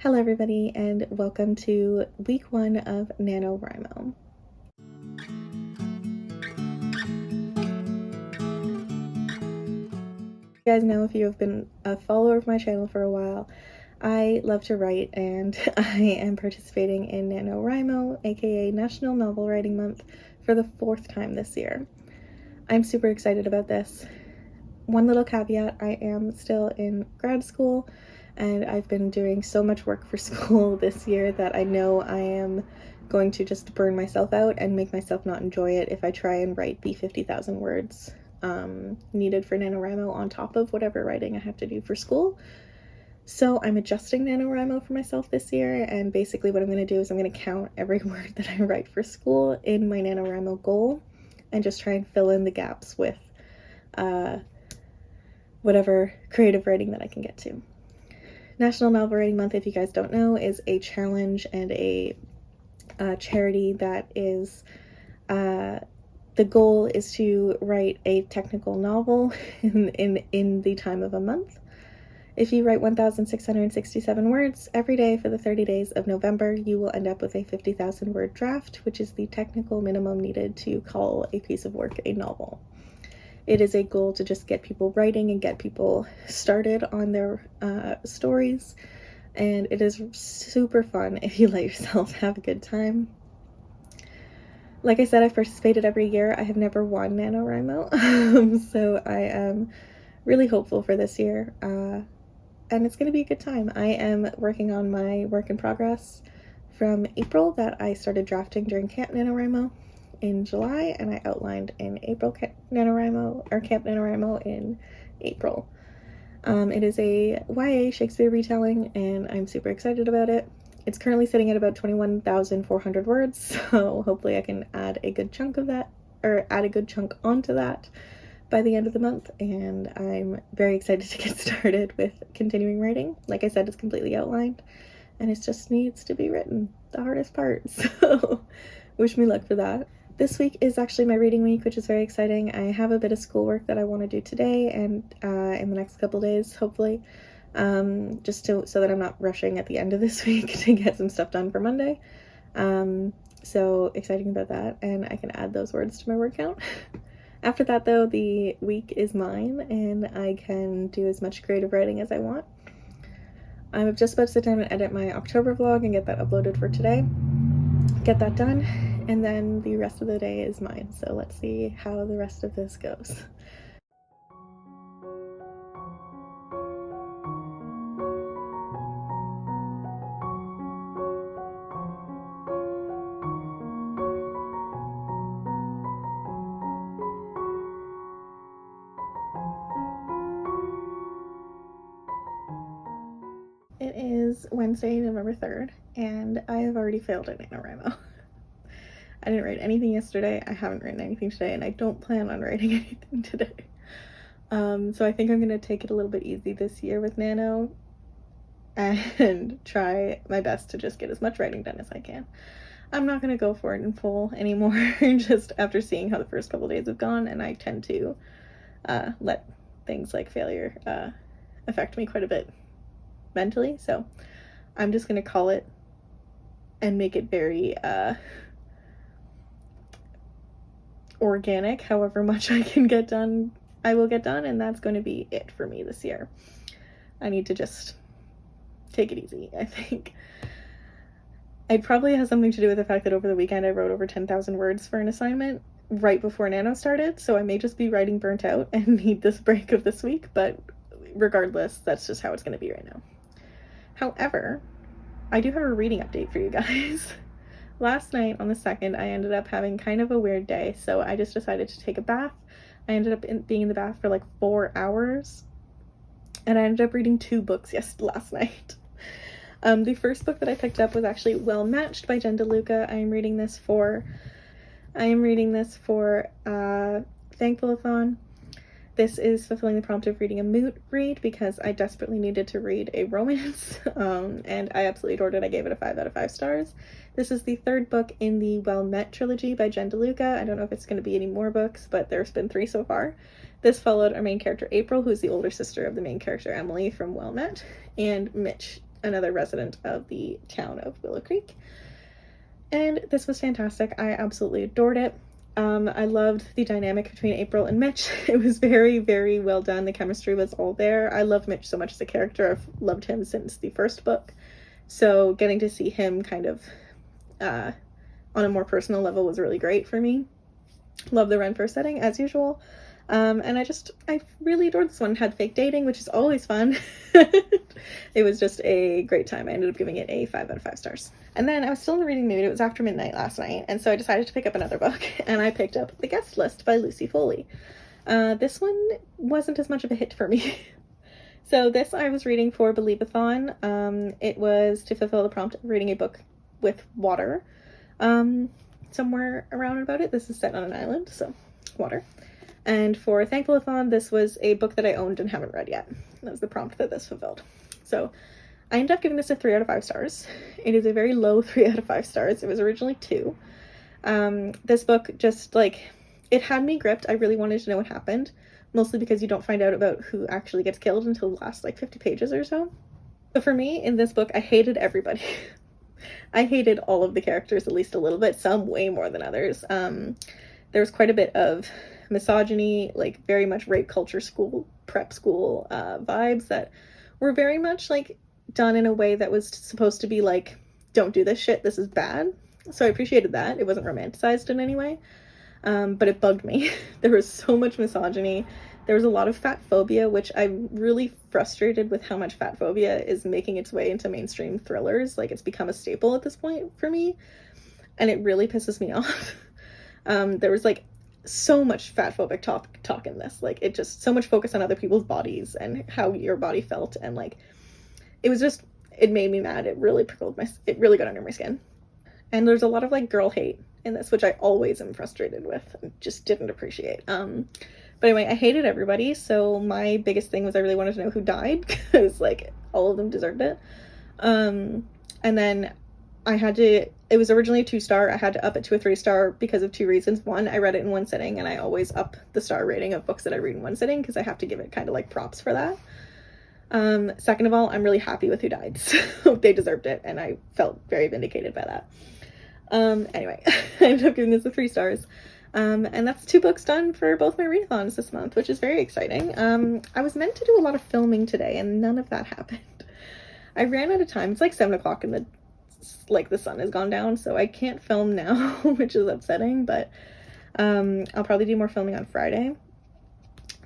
Hello everybody and welcome to week 1 of NaNoWRIMO. You guys know, if you have been a follower of my channel for a while, I love to write and I am participating in NaNoWRIMO, aka National Novel Writing Month, for the 4th time this year. I'm super excited about this. One little caveat, I am still in grad school and I've been doing so much work for school this year that I know I am going to just burn myself out and make myself not enjoy it if I try and write the 50,000 words needed for NaNoWRIMO on top of whatever writing I have to do for school. So I'm adjusting NaNoWRIMO for myself this year, and basically what I'm going to do is I'm going to count every word that I write for school in my NaNoWRIMO goal and just try and fill in the gaps with whatever creative writing that I can get to. National Novel Writing Month, if you guys don't know, is a challenge and a charity that is, the goal is to write a technical novel in the time of a month. If you write 1,667 words every day for the 30 days of November, you will end up with a 50,000 word draft, which is the technical minimum needed to call a piece of work a novel. It is a goal to just get people writing and get people started on their stories, and it is super fun if you let yourself have a good time. Like I said, I've participated every year. I have never won NaNoWRIMO, so I am really hopeful for this year, and it's going to be a good time. I am working on my work in progress from April that I started drafting during Camp NaNoWRIMO in July, and I outlined in April Camp NaNoWRIMO in April. It is a YA Shakespeare retelling, and I'm super excited about it. It's currently sitting at about 21,400 words, so hopefully I can add a good chunk of that, or add a good chunk onto that by the end of the month, and I'm very excited to get started with continuing writing. Like I said, it's completely outlined, and it just needs to be written, the hardest part, so wish me luck for that. This week is actually my reading week, which is very exciting. I have a bit of schoolwork that I want to do today and in the next couple days, hopefully, just so that I'm not rushing at the end of this week to get some stuff done for Monday. So exciting about that, and I can add those words to my word count. After that, though, the week is mine, and I can do as much creative writing as I want. I'm just about to sit down and edit my October vlog and get that uploaded for today. Get that done, and then the rest of the day is mine. So let's see how the rest of this goes. It is Wednesday, November 3rd, and I have already failed at NaNoWRIMO. I didn't write anything yesterday, I haven't written anything today, and I don't plan on writing anything today. So I think I'm going to take it a little bit easy this year with Nano and try my best to just get as much writing done as I can. I'm not going to go for it in full anymore, just after seeing how the first couple days have gone, and I tend to let things like failure affect me quite a bit mentally, so I'm just going to call it and make it very organic. However much I can get done, I will get done, and that's going to be it for me this year. I need to just take it easy, I think. It probably has something to do with the fact that over the weekend I wrote over 10,000 words for an assignment right before Nano started, so I may just be writing burnt out and need this break of this week, but regardless, that's just how it's going to be right now. However, I do have a reading update for you guys. Last night on the 2nd, I ended up having kind of a weird day, so I just decided to take a bath. I ended up being in the bath for like 4 hours, and I ended up reading 2 books last night. The first book that I picked up was actually Well Matched by Jen DeLuca. I am reading this for Thankful-a-thon. This is fulfilling the prompt of reading a mood read because I desperately needed to read a romance, and I absolutely adored it. I gave it a 5 out of 5 stars. This is the 3rd book in the Well Met trilogy by Jen DeLuca. I don't know if it's going to be any more books, but there's been 3 so far. This followed our main character April, who's the older sister of the main character Emily from Well Met, and Mitch, another resident of the town of Willow Creek. And this was fantastic. I absolutely adored it. I loved the dynamic between April and Mitch. It was very, very well done. The chemistry was all there. I love Mitch so much as a character. I've loved him since the first book. So getting to see him kind of on a more personal level was really great for me. Love the Renfrew setting, as usual. And I really adored this one. It had fake dating, which is always fun. It was just a great time. I ended up giving it a 5 out of 5 stars. And then I was still in the reading mood. It was after midnight last night, and so I decided to pick up another book, and I picked up The Guest List by Lucy Foley. This one wasn't as much of a hit for me. So this I was reading for Believe-a-thon. It was to fulfill the prompt of reading a book with water. Somewhere around about it. This is set on an island, so water. And for Thankful-a-thon, this was a book that I owned and haven't read yet. That was the prompt that this fulfilled. So I ended up giving this a 3 out of 5 stars. It is a very low 3 out of 5 stars. It was originally 2. This book just, like, it had me gripped. I really wanted to know what happened, mostly because you don't find out about who actually gets killed until the last, like, 50 pages or so. But for me, in this book, I hated everybody. I hated all of the characters at least a little bit, some way more than others. There was quite a bit of misogyny, like very much rape culture school, prep school vibes that were very much like done in a way that was supposed to be like, don't do this shit, this is bad. So I appreciated that. It wasn't romanticized in any way, but it bugged me. There was so much misogyny. There was a lot of fat phobia, which I'm really frustrated with how much fat phobia is making its way into mainstream thrillers. Like, it's become a staple at this point for me, and it really pisses me off. There was like so much fat phobic talk in this. Like, it just, so much focus on other people's bodies and how your body felt, and like, it was just, it made me mad. It really it really got under my skin. And there's a lot of like girl hate in this, which I always am frustrated with and just didn't appreciate. But anyway, I hated everybody, so my biggest thing was I really wanted to know who died, because like all of them deserved it. And then it was originally a 2-star. I had to up it to a 3-star because of 2 reasons. One, I read it in one sitting, and I always up the star rating of books that I read in one sitting because I have to give it kind of like props for that. Second of all, I'm really happy with who died, so they deserved it, and I felt very vindicated by that. Anyway, I ended up giving this a 3 stars. And that's 2 books done for both my readathons this month, which is very exciting. I was meant to do a lot of filming today, and none of that happened. I ran out of time. It's like 7 o'clock and the sun has gone down, so I can't film now, which is upsetting, but I'll probably do more filming on Friday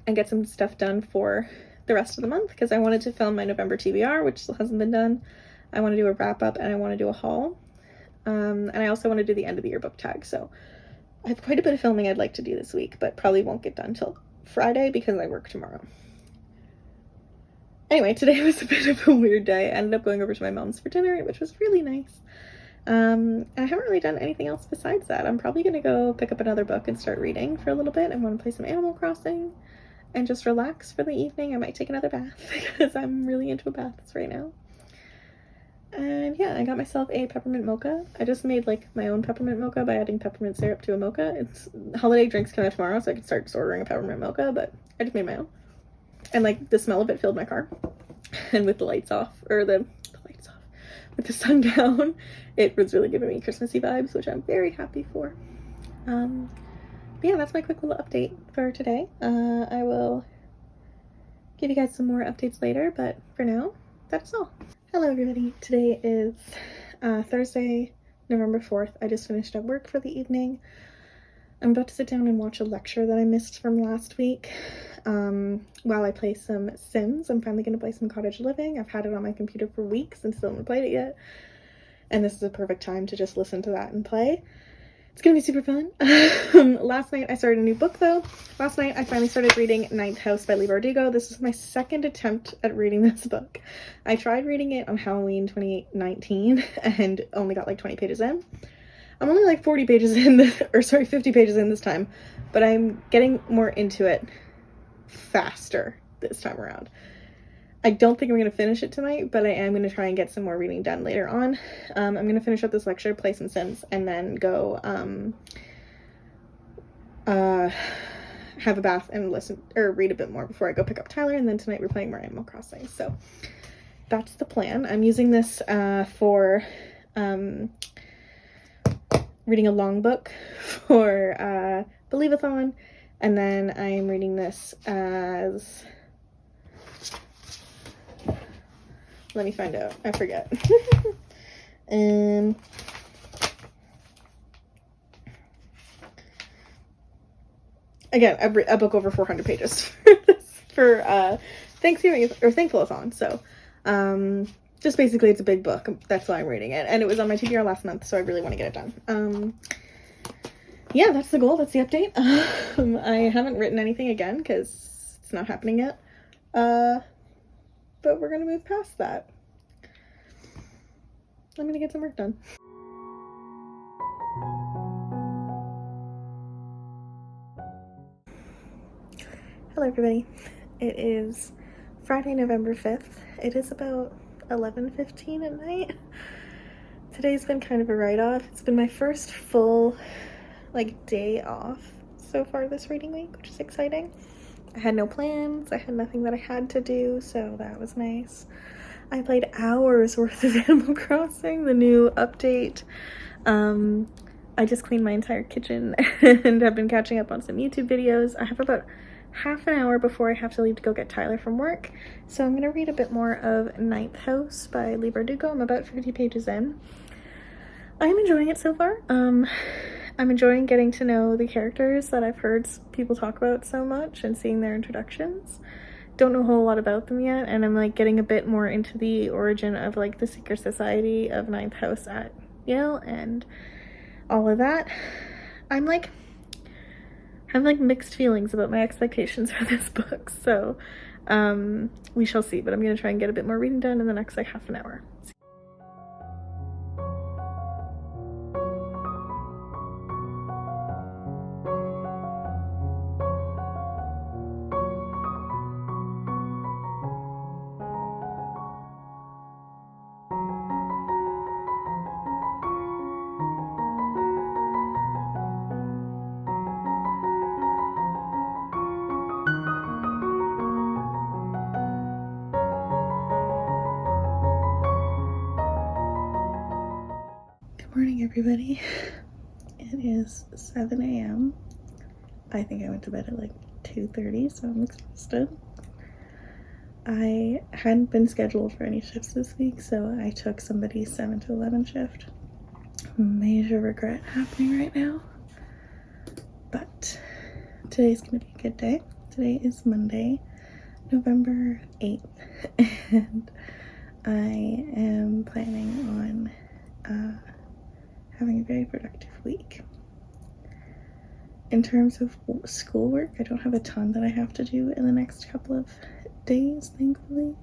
and get some stuff done for the rest of the month, because I wanted to film my November TBR, which still hasn't been done. I want to do a wrap-up, and I want to do a haul. And I also want to do the end of the year book tag, so I have quite a bit of filming I'd like to do this week, but probably won't get done till Friday because I work tomorrow. Anyway, today was a bit of a weird day. I ended up going over to my mom's for dinner, which was really nice. And I haven't really done anything else besides that. I'm probably going to go pick up another book and start reading for a little bit. I want to play some Animal Crossing and just relax for the evening. I might take another bath because I'm really into baths right now. And yeah, I got myself a peppermint mocha. I just made like my own peppermint mocha by adding peppermint syrup to a mocha. It's holiday drinks coming out tomorrow, so I can start just ordering a peppermint mocha, but I just made my own. And like the smell of it filled my car. And with the lights off, or the lights off, with the sun down, it was really giving me Christmassy vibes, which I'm very happy for. But yeah, that's my quick little update for today. I will give you guys some more updates later, but for now, that's all. Hello everybody, today is Thursday, November 4th. I just finished up work for the evening. I'm about to sit down and watch a lecture that I missed from last week while I play some Sims. I'm finally going to play some Cottage Living. I've had it on my computer for weeks and still haven't played it yet. And this is a perfect time to just listen to that and play. It's gonna be super fun. Last night I started a new book though. Last night I finally started reading Ninth House by Leigh Bardugo. This is my second attempt at reading this book. I tried reading it on Halloween 2019 and only got like 20 pages in. I'm only like 40 pages in, 50 pages in this time, but I'm getting more into it faster this time around. I don't think I'm going to finish it tonight, but I am going to try and get some more reading done later on. I'm going to finish up this lecture, play some Sims, and then go have a bath and listen or read a bit more before I go pick up Tyler. And then tonight we're playing more Animal Crossing. So that's the plan. I'm using this for reading a long book for Believe-a-thon, and then I'm reading this as, let me find out, I forget. Again, a book over 400 pages for Thanksgiving or Thankful-a-thon. So just basically it's a big book. That's why I'm reading it. And it was on my TBR last month, so I really want to get it done. Yeah, that's the goal. That's the update. I haven't written anything again because it's not happening yet. But we're going to move past that. I'm going to get some work done. Hello everybody. It is Friday, November 5th. It is about 11:15 at night. Today's been kind of a write-off. It's been my first full day off so far this reading week, which is exciting. I had no plans. I had nothing that I had to do, so that was nice. I played hours worth of Animal Crossing, the new update. I just cleaned my entire kitchen and have been catching up on some YouTube videos. I have about half an hour before I have to leave to go get Tyler from work, so I'm gonna read a bit more of Ninth House by Leigh Bardugo. I'm about 50 pages in. I'm enjoying it so far. I'm enjoying getting to know the characters that I've heard people talk about so much and seeing their introductions. Don't know a whole lot about them yet, and I'm getting a bit more into the origin of the secret society of Ninth House at Yale and all of that. I have mixed feelings about my expectations for this book, so we shall see, but I'm gonna try and get a bit more reading done in the next half an hour. Good morning, everybody. It is 7 a.m. I think I went to bed at 2:30, so I'm exhausted. I hadn't been scheduled for any shifts this week, so I took somebody's 7 to 11 shift. Major regret happening right now, but today's gonna be a good day. Today is Monday, November 8th, and I am planning on having a very productive week. In terms of schoolwork, I don't have a ton that I have to do in the next couple of days, thankfully.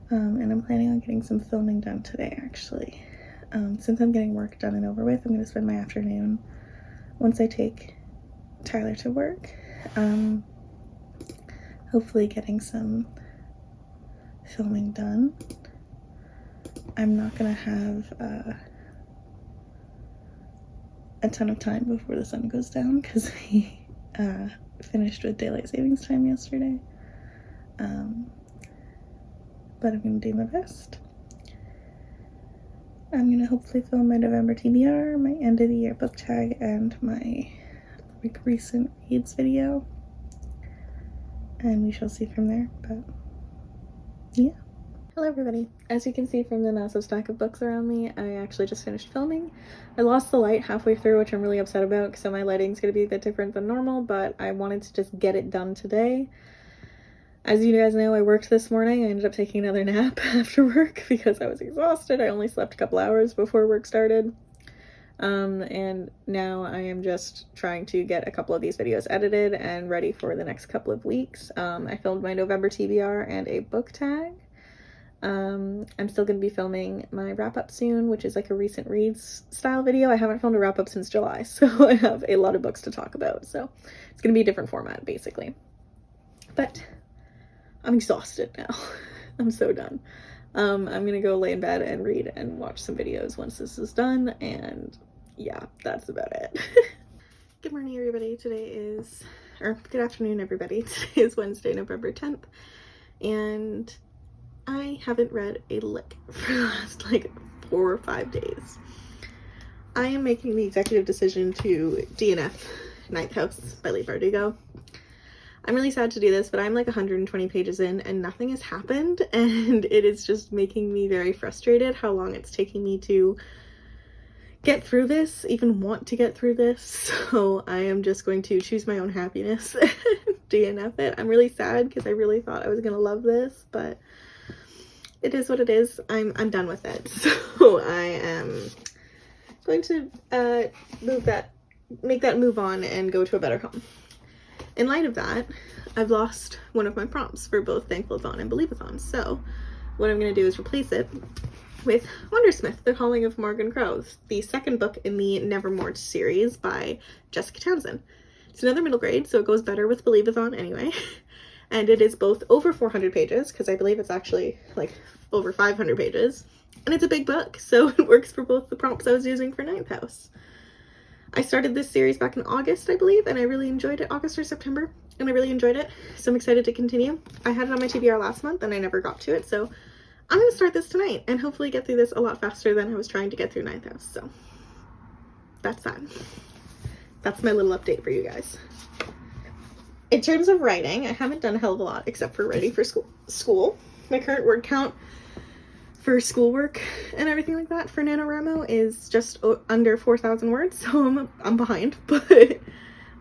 And I'm planning on getting some filming done today, actually. Since I'm getting work done and over with, I'm going to spend my afternoon, once I take Tyler to work, hopefully getting some filming done. I'm not going to have a ton of time before the sun goes down because we finished with daylight savings time yesterday. But I'm going to do my best. I'm going to hopefully film my November TBR, my end of the year book tag, and my recent reads video. And we shall see from there, but yeah. Hello everybody. As you can see from the massive stack of books around me, I actually just finished filming. I lost the light halfway through, which I'm really upset about, so my lighting's going to be a bit different than normal, but I wanted to just get it done today. As you guys know, I worked this morning. I ended up taking another nap after work because I was exhausted. I only slept a couple hours before work started. And now I am just trying to get a couple of these videos edited and ready for the next couple of weeks. I filmed my November TBR and a book tag. I'm still going to be filming my wrap-up soon, which is a recent reads style video. I haven't filmed a wrap-up since July, so I have a lot of books to talk about, so it's going to be a different format, basically. But I'm exhausted now. I'm so done. I'm going to go lay in bed and read and watch some videos once this is done, and yeah, that's about it. Good morning, everybody. Good afternoon, everybody. Today is Wednesday, November 10th, and I haven't read a lick for the last like 4 or 5 days. I am making the executive decision to DNF Ninth House by Leigh Bardugo. I'm really sad to do this, but I'm like 120 pages in and nothing has happened, and it is just making me very frustrated how long it's taking me to get through this, even want to get through this. So I am just going to choose my own happiness and DNF it. I'm really sad because I really thought I was gonna love this, but it is what it is. I'm done with it. So I am going to make that move on and go to a better home. In light of that, I've lost one of my prompts for both Thankful-a-thon and Believe-a-thon. So what I'm going to do is replace it with Wondersmith, The Calling of Morgan Crows, the second book in the Nevermore series by Jessica Townsend. It's another middle grade, so it goes better with Believe-a-thon anyway. And it is both over 400 pages, because I believe it's actually like over 500 pages. And it's a big book, so it works for both the prompts I was using for Ninth House. I started this series back in August, I believe, and I really enjoyed it, August or September, and I really enjoyed it, so I'm excited to continue. I had it on my TBR last month, and I never got to it, so I'm going to start this tonight, and hopefully get through this a lot faster than I was trying to get through Ninth House, so that's that. That's my little update for you guys. In terms of writing, I haven't done a hell of a lot, except for writing for school. My current word count for schoolwork and everything like that for NaNoWRIMO is just under 4,000 words, so I'm behind, but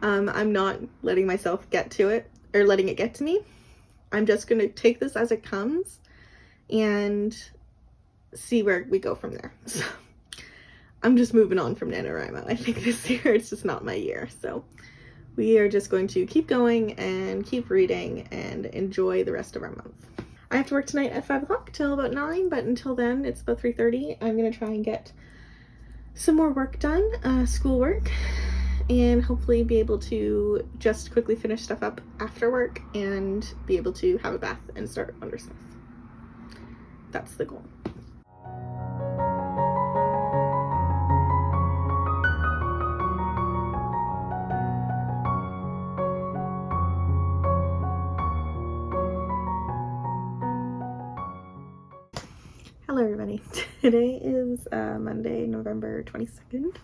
I'm not letting myself get to it, or letting it get to me. I'm just going to take this as it comes and see where we go from there. So I'm just moving on from NaNoWRIMO. I think this year it's just not my year, so we are just going to keep going and keep reading and enjoy the rest of our month. I have to work tonight at 5 o'clock till about 9, but until then, it's about 3:30. I'm going to try and get some more work done, schoolwork, and hopefully be able to just quickly finish stuff up after work and be able to have a bath and start Wondersmith. That's the goal. Hello everybody. Today is Monday, November 22nd.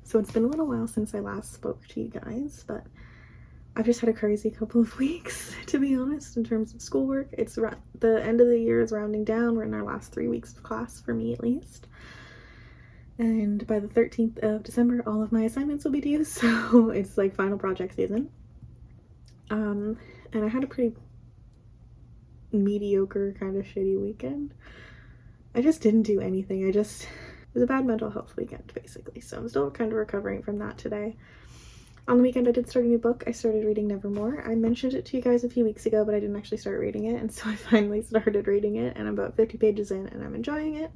So it's been a little while since I last spoke to you guys, but I've just had a crazy couple of weeks, to be honest, in terms of schoolwork. It's the end of the year is rounding down. We're in our last 3 weeks of class, for me at least. And by the 13th of December, all of my assignments will be due, so it's like final project season. And I had a pretty mediocre, kind of shitty weekend. I just didn't do anything. It was a bad mental health weekend, basically. So I'm still kind of recovering from that today. On the weekend, I did start a new book. I started reading Nevermore. I mentioned it to you guys a few weeks ago, but I didn't actually start reading it. And so I finally started reading it, and I'm about 50 pages in, and I'm enjoying it.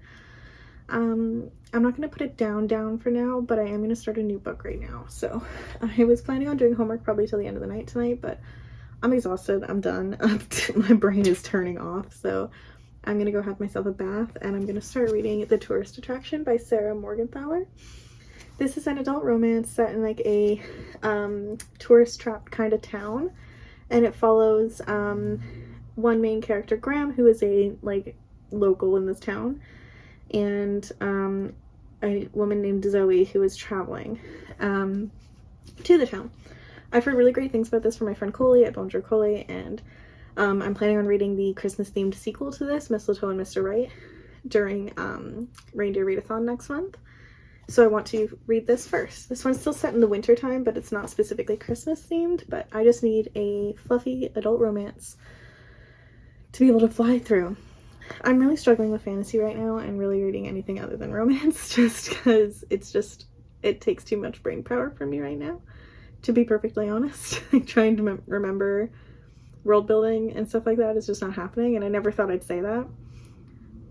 I'm not going to put it down for now, but I am going to start a new book right now. So I was planning on doing homework probably till the end of the night tonight, but I'm exhausted. I'm done. My brain is turning off, so I'm going to go have myself a bath, and I'm going to start reading The Tourist Attraction by Sarah Morgenthaler. This is an adult romance set in like a tourist trapped kind of town, and it follows one main character, Graham, who is a like local in this town, and a woman named Zoe who is traveling to the town. I've heard really great things about this from my friend Coley at Bonjour Coley, and I'm planning on reading the Christmas-themed sequel to this, Mistletoe and Mr. Right, during Reindeer Readathon next month. So I want to read this first. This one's still set in the winter time, but it's not specifically Christmas-themed, but I just need a fluffy adult romance to be able to fly through. I'm really struggling with fantasy right now and really reading anything other than romance, just because it takes too much brain power for me right now, to be perfectly honest. Like, trying to remember world building and stuff like that is just not happening, and I never thought I'd say that,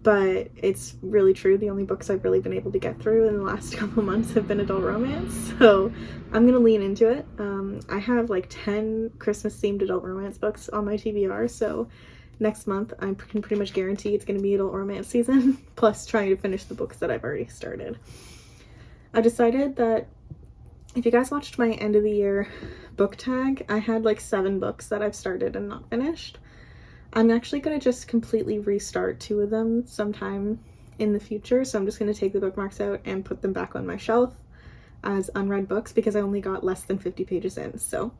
but it's really true. The only books I've really been able to get through in the last couple months have been adult romance, so I'm gonna lean into it. I have like 10 Christmas-themed adult romance books on my TBR, so next month I can pretty much guarantee it's gonna be adult romance season, plus trying to finish the books that I've already started. I decided that if you guys watched my end of the year book tag, I had like 7 books that I've started and not finished. I'm actually going to just completely restart 2 of them sometime in the future, so I'm just going to take the bookmarks out and put them back on my shelf as unread books because I only got less than 50 pages in, so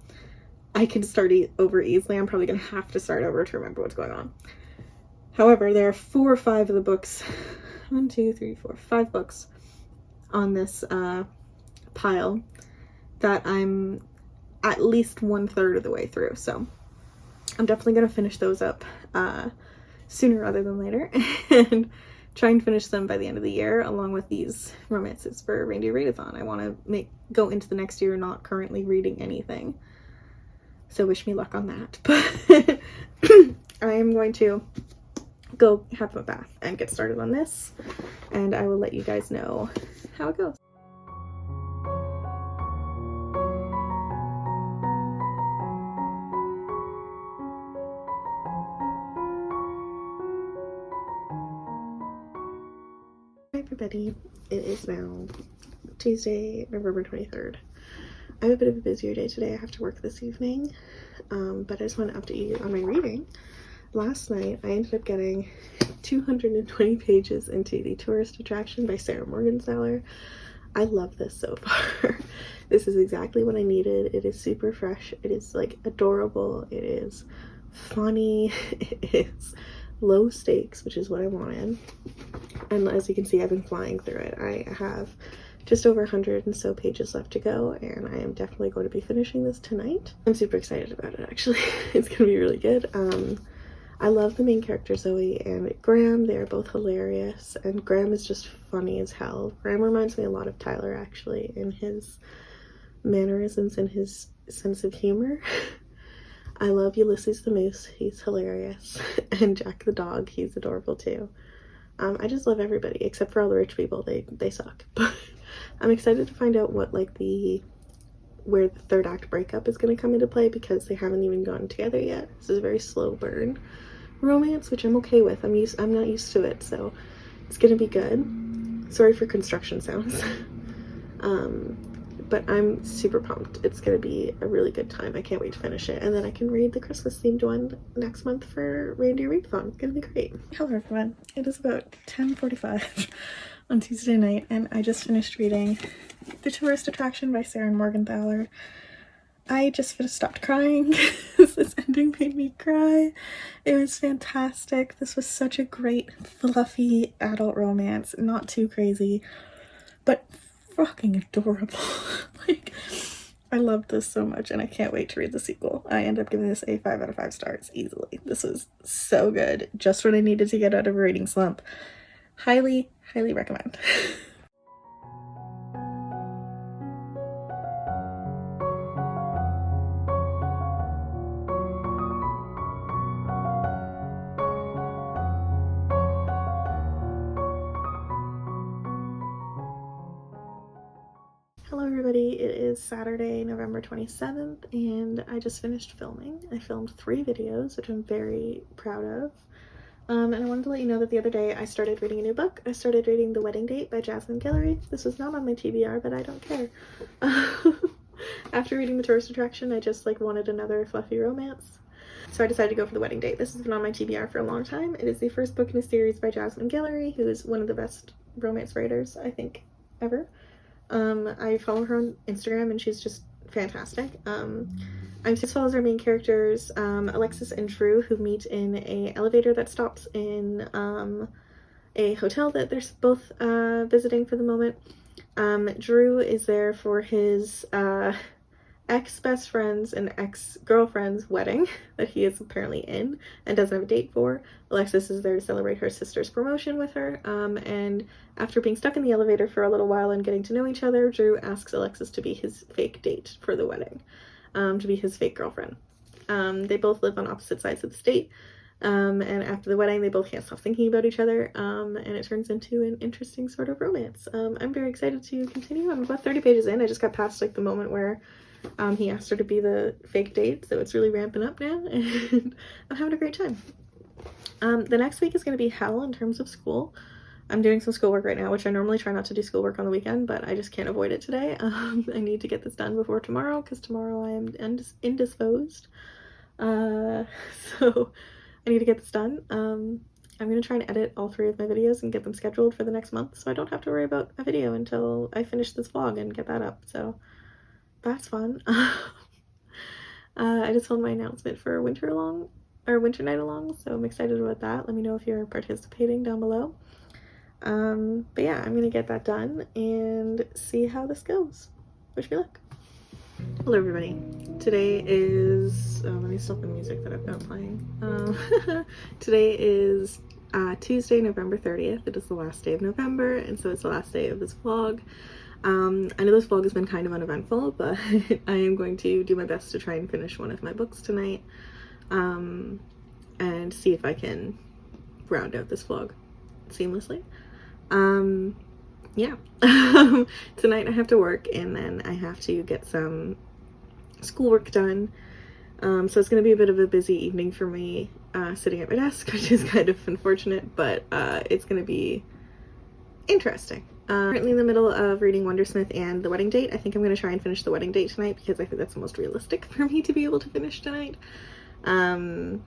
I can start over easily. I'm probably going to have to start over to remember what's going on. However, there are 4 or 5 of the books, 1, 2, 3, 4, 5 books on this pile that I'm at least 1/3 of the way through, so I'm definitely going to finish those up sooner rather than later and try and finish them by the end of the year, along with these romances for Reindeer Readathon. I want to go into the next year not currently reading anything, so wish me luck on that. But I am going to go have a bath and get started on this, and I will let you guys know how it goes. Hi everybody, it is now Tuesday, November 23rd. I have a bit of a busier day today. I have to work this evening, but I just want to update you on my reading. Last night, I ended up getting 220 pages into The Tourist Attraction by Sarah Morgenstauer. I love this so far. This is exactly what I needed. It is super fresh. It is like adorable. It is funny. It is low stakes, which is what I wanted. And as you can see, I've been flying through it. I have just over 100 and so pages left to go, and I am definitely going to be finishing this tonight. I'm super excited about it, actually. It's gonna be really good. I love the main character, Zoe, and Graham. They are both hilarious, and Graham is just funny as hell. Graham reminds me a lot of Tyler, actually, in his mannerisms and his sense of humor. I love Ulysses the Moose. He's hilarious. And Jack the dog. He's adorable, too. I just love everybody, except for all the rich people. They suck. But I'm excited to find out what, like, where the third act breakup is going to come into play, because they haven't even gotten together yet. This is a very slow burn romance, which I'm okay with. I'm not used to it, so it's going to be good. Sorry for construction sounds. But I'm super pumped. It's going to be a really good time. I can't wait to finish it. And then I can read the Christmas themed one next month for Reindeer Readathon. It's going to be great. Hello everyone. It is about 10:45 on Tuesday night, and I just finished reading The Tourist Attraction by Sarah Morgenstauer. I just stopped crying. This ending made me cry. It was fantastic. This was such a great, fluffy adult romance. Not too crazy, but fucking adorable. Like, I love this so much, and I can't wait to read the sequel. I end up giving this a 5 out of 5 stars easily. This was so good. Just what I needed to get out of a reading slump. Highly, highly recommend. Hello everybody, it is Saturday, November 27th, and I just finished filming. I filmed 3 videos, which I'm very proud of. And I wanted to let you know that the other day I started reading a new book. I started reading The Wedding Date by Jasmine Guillory. This was not on my TBR, but I don't care. After reading The Tourist Attraction, I just wanted another fluffy romance. So I decided to go for The Wedding Date. This has been on my TBR for a long time. It is the first book in a series by Jasmine Guillory, who is one of the best romance writers, I think, ever. I follow her on Instagram, and she's just fantastic. As well as our main characters, Alexis and Drew, who meet in an elevator that stops in a hotel that they're both visiting for the moment. Drew is there for his ex-best friend's and ex-girlfriend's wedding that he is apparently in and doesn't have a date for. Alexis is there to celebrate her sister's promotion with her, and after being stuck in the elevator for a little while and getting to know each other, Drew asks Alexis to be his fake date for the wedding, to be his fake girlfriend. They both live on opposite sides of the state, and after the wedding they both can't stop thinking about each other, and it turns into an interesting sort of romance. I'm very excited to continue. I'm about 30 pages in. I just got past the moment where he asked her to be the fake date, so it's really ramping up now, and I'm having a great time. The next week is going to be hell in terms of school. I'm doing some schoolwork right now, which I normally try not to do schoolwork on the weekend, but I just can't avoid it today. I need to get this done before tomorrow, because tomorrow I am indisposed. So I need to get this done. I'm gonna try and edit all 3 of my videos and get them scheduled for the next month, so I don't have to worry about a video until I finish this vlog and get that up, so that's fun. I just filmed my announcement for Winter Night Along, so I'm excited about that. Let me know if you're participating down below. But yeah, I'm gonna get that done and see how this goes. Wish me luck. Hello everybody. Today is, let me stop the music that I've got playing. Today is Tuesday, November 30th. It is the last day of November, and so it's the last day of this vlog. I know this vlog has been kind of uneventful, but I am going to do my best to try and finish one of my books tonight, and see if I can round out this vlog seamlessly. Yeah. Tonight I have to work, and then I have to get some schoolwork done. So it's going to be a bit of a busy evening for me, sitting at my desk, which is kind of unfortunate, but it's going to be interesting. Currently in the middle of reading Wondersmith and The Wedding Date. I think I'm going to try and finish The Wedding Date tonight because I think that's the most realistic for me to be able to finish tonight. And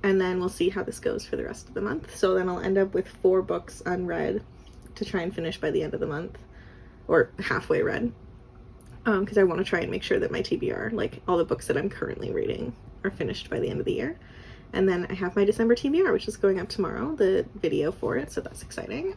then we'll see how this goes for the rest of the month. So then I'll end up with 4 books unread to try and finish by the end of the month, or halfway read, because I want to try and make sure that my TBR, like all the books that I'm currently reading, are finished by the end of the year. And then I have my December TBR, which is going up tomorrow, the video for it, so that's exciting.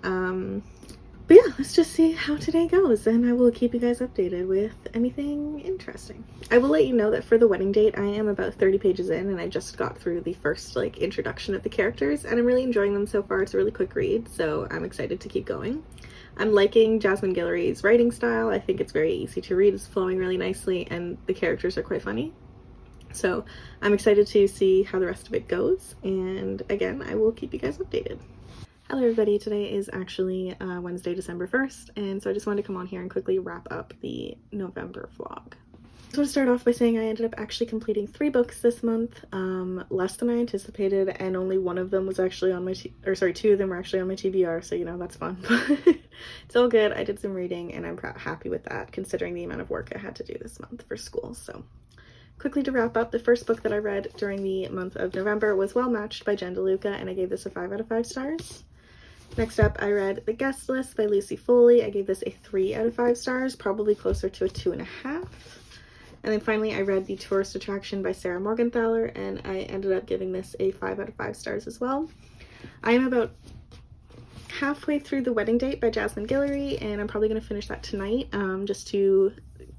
But yeah, let's just see how today goes, and I will keep you guys updated with anything interesting. I will let you know that for The Wedding Date, I am about 30 pages in, and I just got through the first, like, introduction of the characters, and I'm really enjoying them so far. It's a really quick read, so I'm excited to keep going. I'm liking Jasmine Guillory's writing style. I think it's very easy to read, it's flowing really nicely, and the characters are quite funny. So I'm excited to see how the rest of it goes, and again, I will keep you guys updated. Hello everybody, today is actually Wednesday, December 1st, and so I just wanted to come on here and quickly wrap up the November vlog. I just want to start off by saying I ended up actually completing 3 books this month, less than I anticipated, and only one of them was actually on my, 2 of them were actually on my TBR, so you know, that's fun. But it's all good. I did some reading, and I'm happy with that, considering the amount of work I had to do this month for school. So quickly to wrap up, the first book that I read during the month of November was Well Matched by Jen DeLuca, and I gave this a 5 out of 5 stars. Next up, I read The Guest List by Lucy Foley. I gave this a 3 out of 5 stars, probably closer to a 2.5. And then finally, I read The Tourist Attraction by Sarah Morgenthaler, and I ended up giving this a 5 out of 5 stars as well. I am about halfway through The Wedding Date by Jasmine Guillory, and I'm probably going to finish that tonight, just to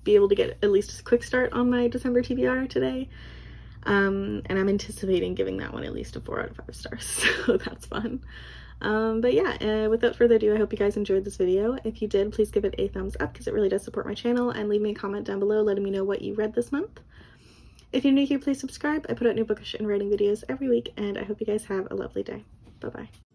be able to get at least a quick start on my December TBR today. And I'm anticipating giving that one at least a 4 out of 5 stars, so that's fun. But yeah, without further ado, I hope you guys enjoyed this video. If you did, please give it a thumbs up because it really does support my channel, and leave me a comment down below letting me know what you read this month. If you're new here, please subscribe. I put out new bookish and writing videos every week, and I hope you guys have a lovely day. Bye-bye.